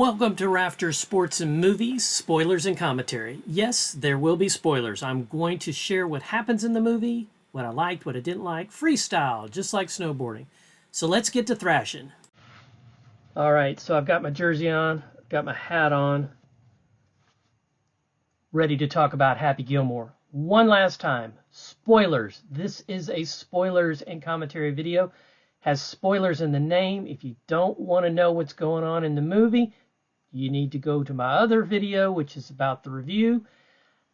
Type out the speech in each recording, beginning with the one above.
Welcome to Rafters, Sports and Movies, spoilers and commentary. Yes, there will be spoilers. I'm going to share what happens in the movie, what I liked, what I didn't like, freestyle, just like snowboarding. So let's get to thrashing. All right, so I've got my jersey on, I've got my hat on, ready to talk about Happy Gilmore. One last time, spoilers. This is a spoilers and commentary video. Has spoilers in the name. If you don't want to know what's going on in the movie, you need to go to my other video, which is about the review.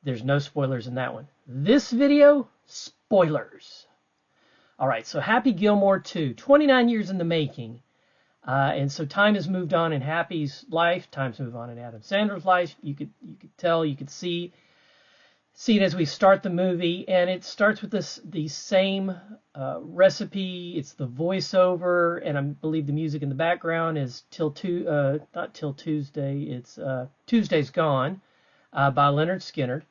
There's no spoilers in that one. This video, spoilers. All right, so Happy Gilmore 2, 29 years in the making. And so time has moved on in Happy's life. Time's moved on in Adam Sandler's life. You could tell, you could see it as we start the movie, and it starts with the same recipe. It's the voiceover, and I believe the music in the background is not Till Tuesday. It's Tuesday's Gone by Leonard Skinner.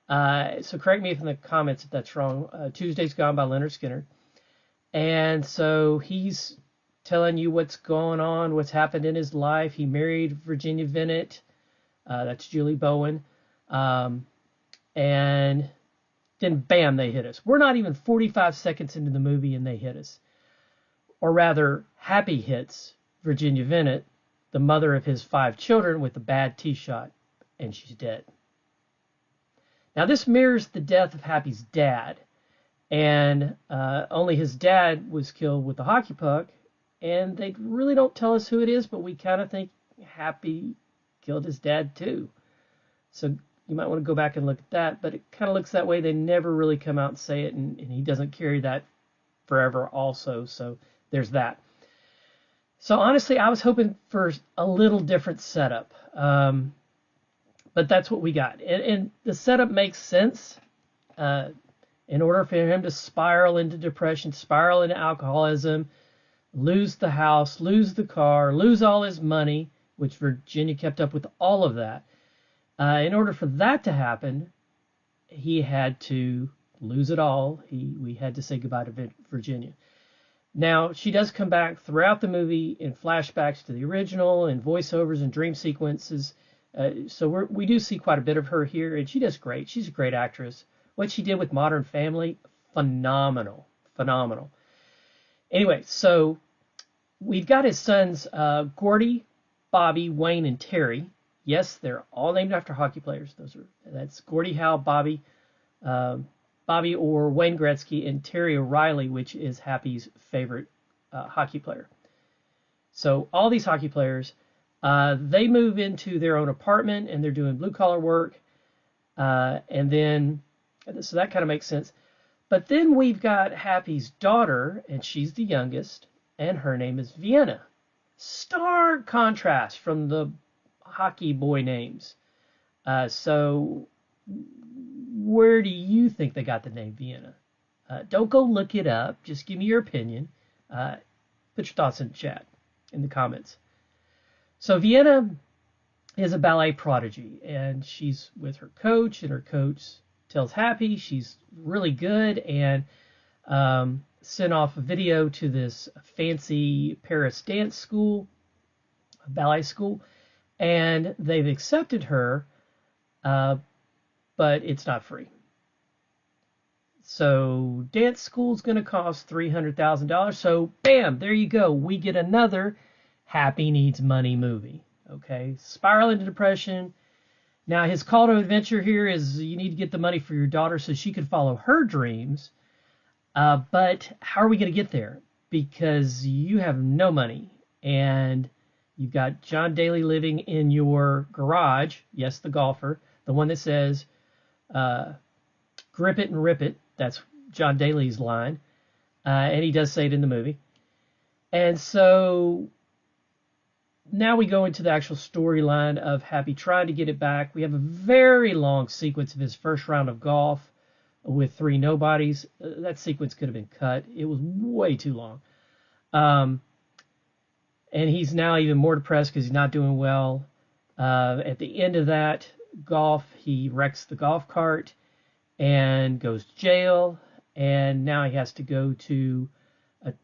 So correct me if in the comments if that's wrong. Tuesday's Gone by Leonard Skinner, and so he's telling you what's going on, what's happened in his life. He married Virginia Vinet. That's juliebowen. And then bam, they hit us. We're not even 45 seconds into the movie and they hit us. Or rather, Happy hits Virginia Vinet, the mother of his 5 children, with a bad tee shot, and she's dead. Now this mirrors the death of Happy's dad, and only his dad was killed with a hockey puck, and they really don't tell us who it is, but we kind of think Happy killed his dad too. So you might want to go back and look at that, but it kind of looks that way. They never really come out and say it, and he doesn't carry that forever also, so there's that. So honestly, I was hoping for a little different setup, but that's what we got. And the setup makes sense. In order for him to spiral into depression, spiral into alcoholism, lose the house, lose the car, lose all his money, which Virginia kept up with all of that. In order for that to happen, he had to lose it all. We had to say goodbye to Virginia. Now, she does come back throughout the movie in flashbacks to the original and voiceovers and dream sequences. So we do see quite a bit of her here, and she does great. She's a great actress. What she did with Modern Family, phenomenal, phenomenal. Anyway, so we've got his sons, Gordy, Bobby, Wayne, and Terry. Yes, they're all named after hockey players. That's Gordie Howe, Bobby or Wayne Gretzky, and Terry O'Reilly, which is Happy's favorite hockey player. So all these hockey players, they move into their own apartment and they're doing blue collar work, and then so that kind of makes sense. But then we've got Happy's daughter, and she's the youngest, and her name is Vienna. Stark contrast from the hockey boy names. So where do you think they got the name Vienna? Don't go look it up. Just give me your opinion. Put your thoughts in the chat, in the comments. So Vienna is a ballet prodigy, and she's with her coach, and her coach tells Happy she's really good, and sent off a video to this fancy Paris dance school, ballet school, and they've accepted her, but it's not free. So dance school's going to cost $300,000. So bam, there you go. We get another Happy Needs Money movie. Okay, spiral into depression. Now his call to adventure here is you need to get the money for your daughter so she can follow her dreams. But how are we going to get there? Because you have no money, and you've got jondaly living in your garage. Yes, the golfer. The one that says, grip it and rip it. That's Jondaly's line. And he does say it in the movie. And so now we go into the actual storyline of Happy trying to get it back. We have a very long sequence of his first round of golf with 3 nobodies. That sequence could have been cut. It was way too long. And he's now even more depressed because he's not doing well. At the end of that golf, he wrecks the golf cart and goes to jail. And now he has to go to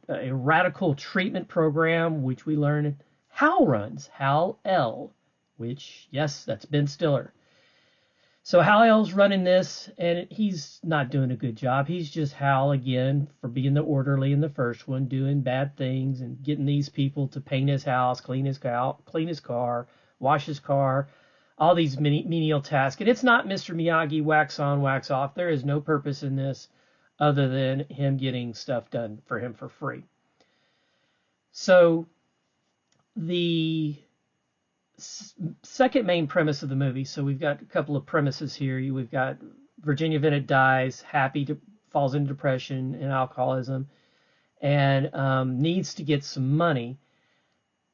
a radical treatment program, which we learn Hal runs, Hal L, which, yes, that's Ben Stiller. So Hal L's running this, and he's not doing a good job. He's just Hal again for being the orderly in the first one, doing bad things and getting these people to paint his house, clean his car, wash his car, all these menial tasks. And it's not Mr. Miyagi, wax on, wax off. There is no purpose in this other than him getting stuff done for him for free. So the second main premise of the movie, so we've got a couple of premises here. We've got Virginia Vinet dies, Happy falls into depression and alcoholism, and needs to get some money.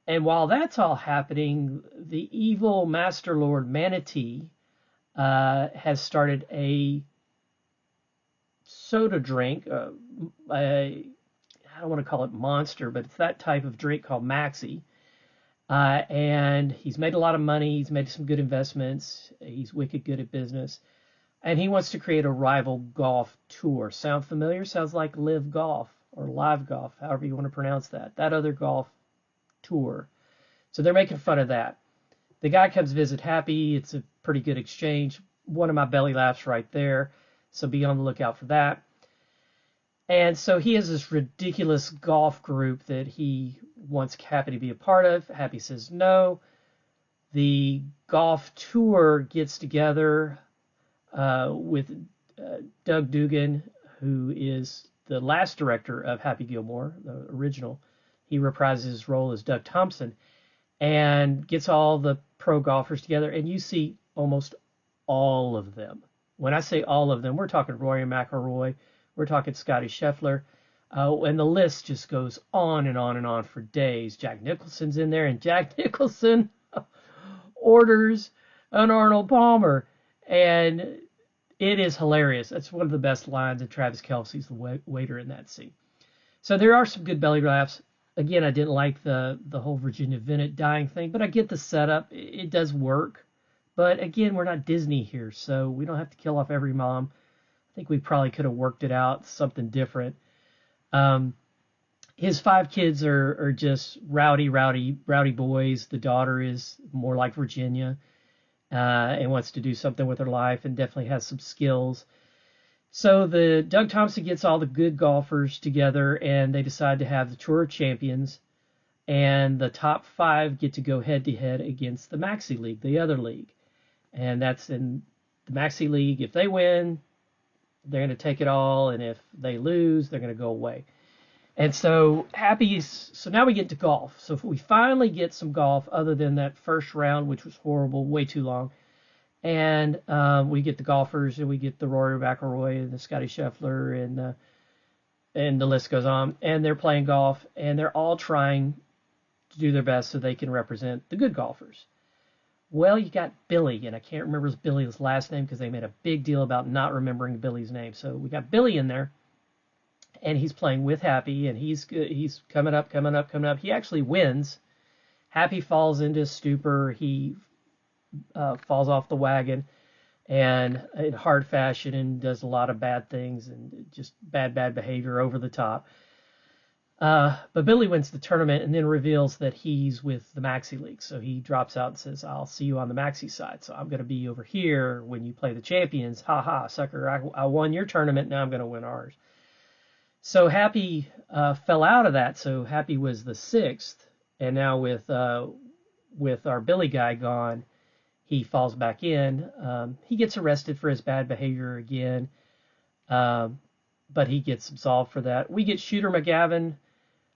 And while that's all happening, the evil Master Lord Manatee has started a soda drink. I don't want to call it Monster, but it's that type of drink called Maxi. And he's made a lot of money. He's made some good investments. He's wicked good at business. And he wants to create a rival golf tour. Sound familiar? Sounds like Live Golf or Live Golf, however you want to pronounce that. That other golf tour. So they're making fun of that. The guy comes visit Happy. It's a pretty good exchange. One of my belly laughs right there. So be on the lookout for that. And so he has this ridiculous golf group that he wants Happy to be a part of. Happy says no. The golf tour gets together with Doug Dugan, who is the last director of Happy Gilmore, the original. He reprises his role as Doug Thompson and gets all the pro golfers together. And you see almost all of them. When I say all of them, we're talking Rory McIlroy. We're talking Scotty Scheffler. And the list just goes on and on and on for days. Jack Nicholson's in there, and Jack Nicholson orders an Arnold Palmer. And it is hilarious. That's one of the best lines, and Traviskelce's the waiter in that scene. So there are some good belly laughs. Again, I didn't like the whole Virginia Vinet dying thing, but I get the setup. It does work. But again, we're not Disney here, so we don't have to kill off every mom. I think we probably could have worked it out, something different. His 5 kids are just rowdy boys. The daughter is more like Virginia and wants to do something with her life and definitely has some skills. So the Doug Thompson gets all the good golfers together, and they decide to have the Tour of Champions, and the top 5 get to go head-to-head against the Maxi League, the other league. And that's in the Maxi League. If they win, they're going to take it all, and if they lose, they're going to go away. And so so now we get to golf. So if we finally get some golf other than that first round, which was horrible, way too long. And we get the golfers, and we get the Rory McIlroy and the Scotty Scheffler, and the list goes on. And they're playing golf, and they're all trying to do their best so they can represent the good golfers. Well, you got Billy, and I can't remember Billy's last name because they made a big deal about not remembering Billy's name. So we got Billy in there, and he's playing with Happy, and he's coming up. He actually wins. Happy falls into a stupor. He falls off the wagon, and in hard fashion, and does a lot of bad things and just bad behavior over the top. But Billy wins the tournament and then reveals that he's with the Maxi League. So he drops out and says, I'll see you on the Maxi side. So I'm going to be over here when you play the champions. Ha ha, sucker. I won your tournament. Now I'm going to win ours. So Happy fell out of that. So Happy was the 6th. And now with our Billy guy gone, he falls back in. He gets arrested for his bad behavior again. But he gets absolved for that. We get Shooter McGavin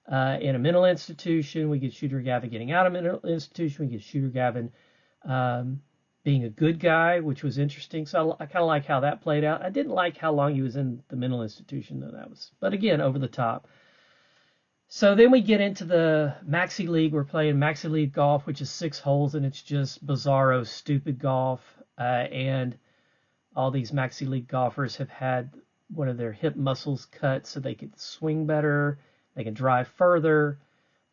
in a mental institution. We get Shooter Gavin getting out of mental institution. We get Shooter Gavin being a good guy, which was interesting. So I kind of like how that played out. I didn't like how long he was in the mental institution, though. But again, over the top. So then we get into the Maxi League. We're playing Maxi League golf, which is 6 holes, and it's just bizarro, stupid golf. And all these Maxi League golfers have had one of their hip muscles cut so they can swing better. They can drive further.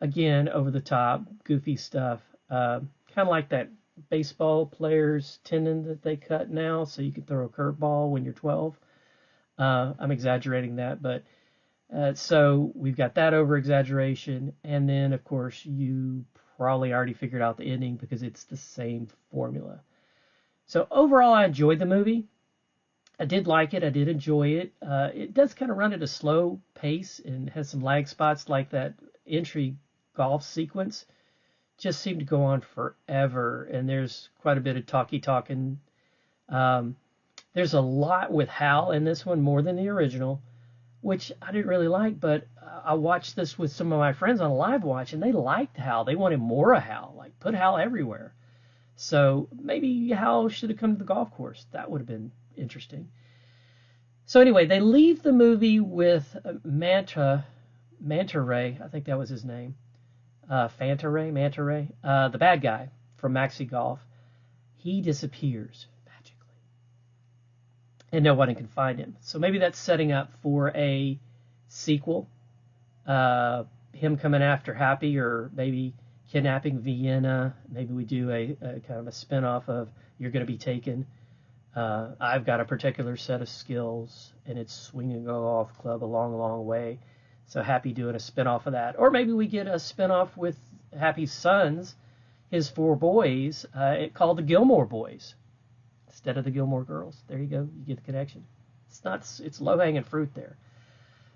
Again, over the top, goofy stuff. Kind of like that baseball player's tendon that they cut now so you can throw a curveball when you're 12. I'm exaggerating that, but so we've got that over exaggeration. And then, of course, you probably already figured out the ending because it's the same formula. So overall, I enjoyed the movie. I did like it. I did enjoy it. It does kind of run at a slow pace and has some lag spots, like that entry golf sequence just seemed to go on forever. And there's quite a bit of talking. There's a lot with Hal in this one, more than the original, which I didn't really like, but I watched this with some of my friends on a live watch, and they liked Hal. They wanted more of Hal, like put Hal everywhere. So maybe Hal should have come to the golf course. That would have been interesting. So anyway, they leave the movie with Manta Ray, I think that was his name. Manta Ray, the bad guy from Maxi Golf. He disappears magically, and no one can find him. So maybe that's setting up for a sequel. Him coming after Happy, or maybe kidnapping Vienna. Maybe we do a kind of a spin-off of You're Going to Be Taken. I've got a particular set of skills, and it's swinging a golf club a long, long way. So Happy doing a spin-off of that. Or maybe we get a spin-off with Happy's sons, his 4 boys, called the Gilmore Boys instead of the Gilmore Girls. There you go. You get the connection. It's low-hanging fruit there.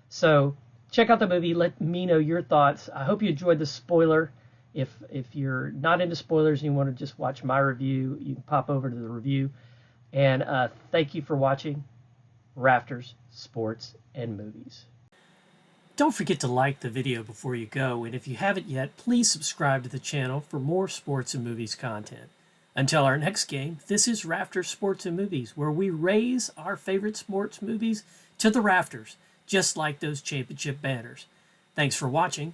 So check out the movie. Let me know your thoughts. I hope you enjoyed the spoiler. If you're not into spoilers and you want to just watch my review, you can pop over to the review. And thank you for watching Rafters, Sports, and Movies. Don't forget to like the video before you go, and if you haven't yet, please subscribe to the channel for more sports and movies content. Until our next game, this is Rafters, Sports, and Movies, where we raise our favorite sports movies to the rafters, just like those championship banners. Thanks for watching.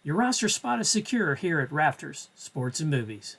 Your roster spot is secure here at Rafters, Sports and Movies.